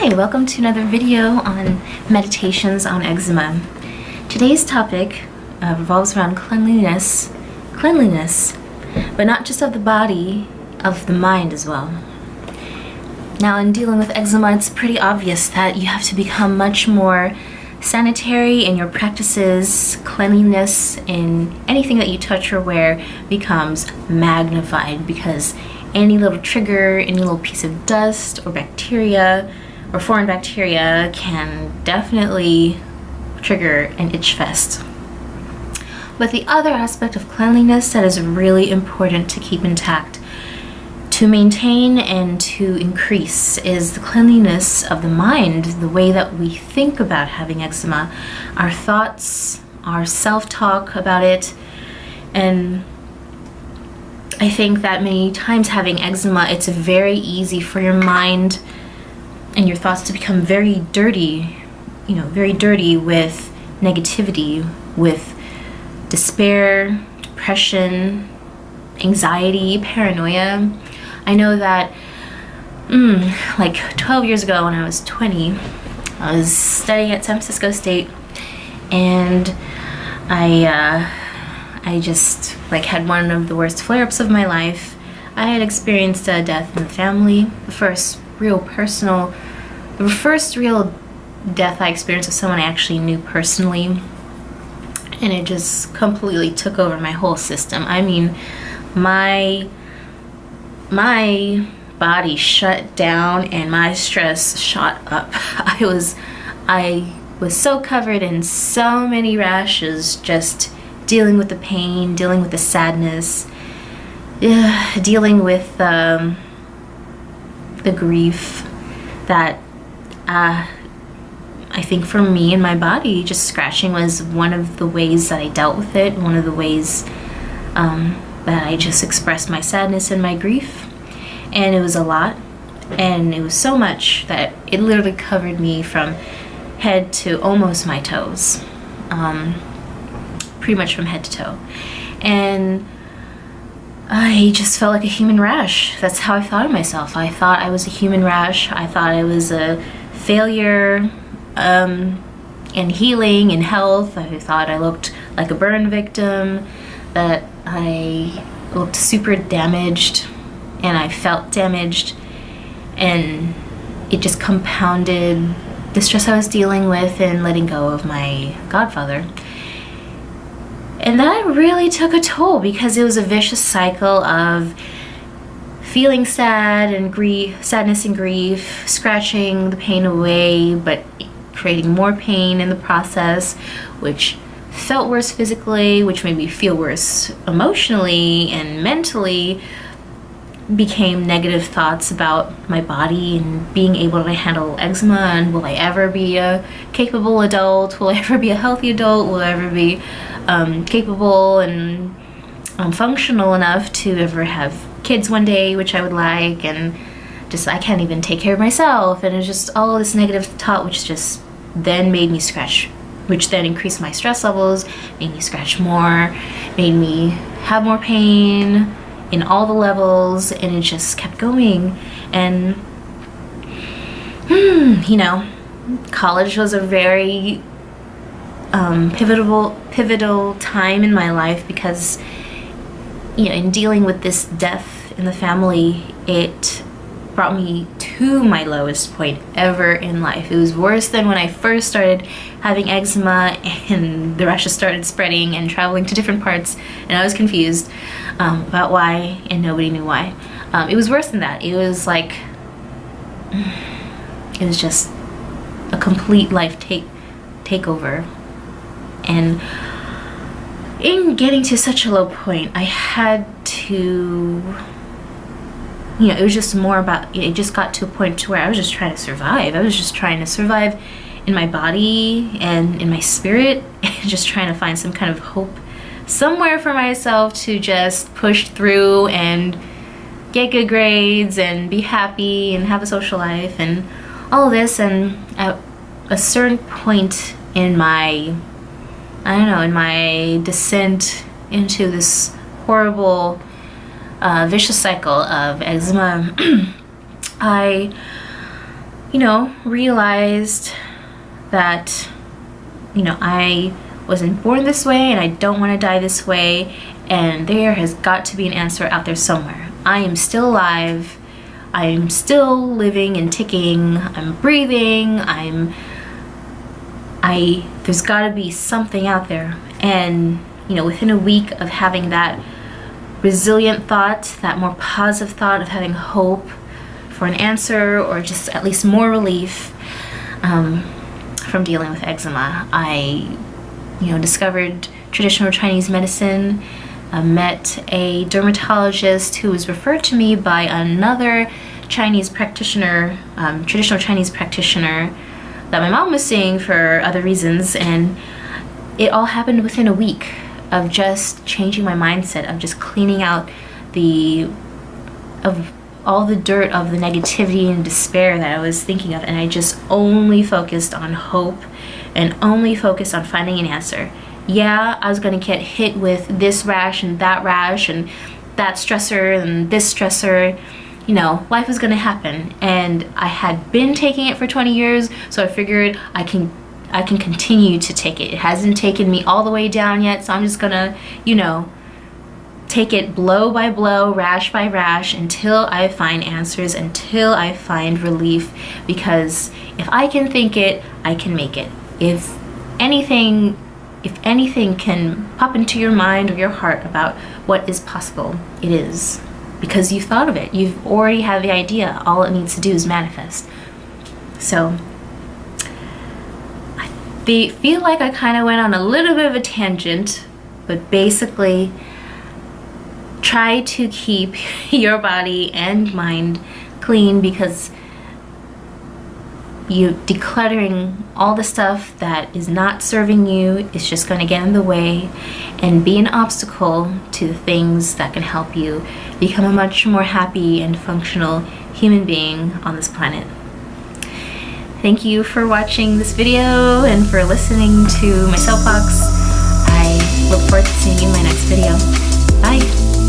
Hi, welcome to another video on meditations on eczema. Today's topic revolves around cleanliness, but not just of the body, of the mind as well. Now, in dealing with eczema, it's pretty obvious that you have to become much more sanitary in your practices. Cleanliness in anything that you touch or wear becomes magnified because any little trigger, any little piece of dust or bacteria or foreign bacteria can definitely trigger an itch fest. But the other aspect of cleanliness that is really important to keep intact, to maintain and to increase, is the cleanliness of the mind, the way that we think about having eczema, our thoughts, our self-talk about it. And I think that many times having eczema, it's very easy for your mind and your thoughts to become very dirty, very dirty with negativity, with despair, depression, anxiety, paranoia. I know that like 12 years ago when I was 20, I was studying at San Francisco State, and I just had one of the worst flare-ups of my life. I had experienced a death in the family, the first real death I experienced with someone I actually knew personally, and it just completely took over my whole system. I mean, my body shut down and my stress shot up. I was so covered in so many rashes, just dealing with the pain, dealing with the sadness, dealing with the grief that I think for me and my body, just scratching was one of the ways that I dealt with it, one of the ways that I just expressed my sadness and my grief. And it was a lot, and it was so much that it literally covered me from head to almost my toes, pretty much from head to toe. And I just felt like a human rash. That's how I thought of myself. I thought I was a human rash. I thought I was a failure in healing, in health. I thought I looked like a burn victim, that I looked super damaged, and I felt damaged, and it just compounded the stress I was dealing with and letting go of my godfather. And that really took a toll because it was a vicious cycle of feeling sad and sadness and grief, scratching the pain away, but creating more pain in the process, which felt worse physically, which made me feel worse emotionally and mentally, became negative thoughts about my body and being able to handle eczema, and will I ever be a capable adult? Will I ever be a healthy adult? Will I ever be capable and functional enough to ever have kids one day, which I would like, and just I can't even take care of myself. And it's just all this negative thought, which just then made me scratch, which then increased my stress levels, made me scratch more, made me have more pain in all the levels, and it just kept going. And college was a very pivotal time in my life because in dealing with this death in the family, it brought me to my lowest point ever in life. It was worse than when I first started having eczema and the rashes started spreading and traveling to different parts, and I was confused about why, and nobody knew why. It was worse than that. It was just a complete life takeover. And in getting to such a low point, I had to, it was just more about, it just got to a point to where I was just trying to survive. I was just trying to survive in my body and in my spirit, and just trying to find some kind of hope somewhere for myself to just push through and get good grades and be happy and have a social life and all of this. And at a certain point in my descent into this horrible vicious cycle of eczema, I realized that, I wasn't born this way and I don't want to die this way, and there has got to be an answer out there somewhere. I am still alive. I am still living and ticking. I'm breathing. There's got to be something out there. And, within a week of having that resilient thought, that more positive thought of having hope for an answer or just at least more relief from dealing with eczema, I discovered traditional Chinese medicine. Met a dermatologist who was referred to me by another Chinese practitioner, traditional Chinese practitioner that my mom was seeing for other reasons, and it all happened within a week of just changing my mindset, of just cleaning out of all the dirt of the negativity and despair that I was thinking of, and I just only focused on hope and only focused on finding an answer. Yeah, I was gonna get hit with this rash and that stressor and this stressor. Life was gonna happen, and I had been taking it for 20 years, so I figured I can continue to take it. It hasn't taken me all the way down yet, so I'm just gonna, take it blow by blow, rash by rash, until I find answers, until I find relief, because if I can think it, I can make it. If anything can pop into your mind or your heart about what is possible, it is. Because you've thought of it. You've already had the idea. All it needs to do is manifest. So, I feel like I kind of went on a little bit of a tangent, but basically, try to keep your body and mind clean, because you decluttering all the stuff that is not serving you is just going to get in the way and be an obstacle to the things that can help you become a much more happy and functional human being on this planet. Thank you for watching this video and for listening to my soapbox. I look forward to seeing you in my next video. Bye!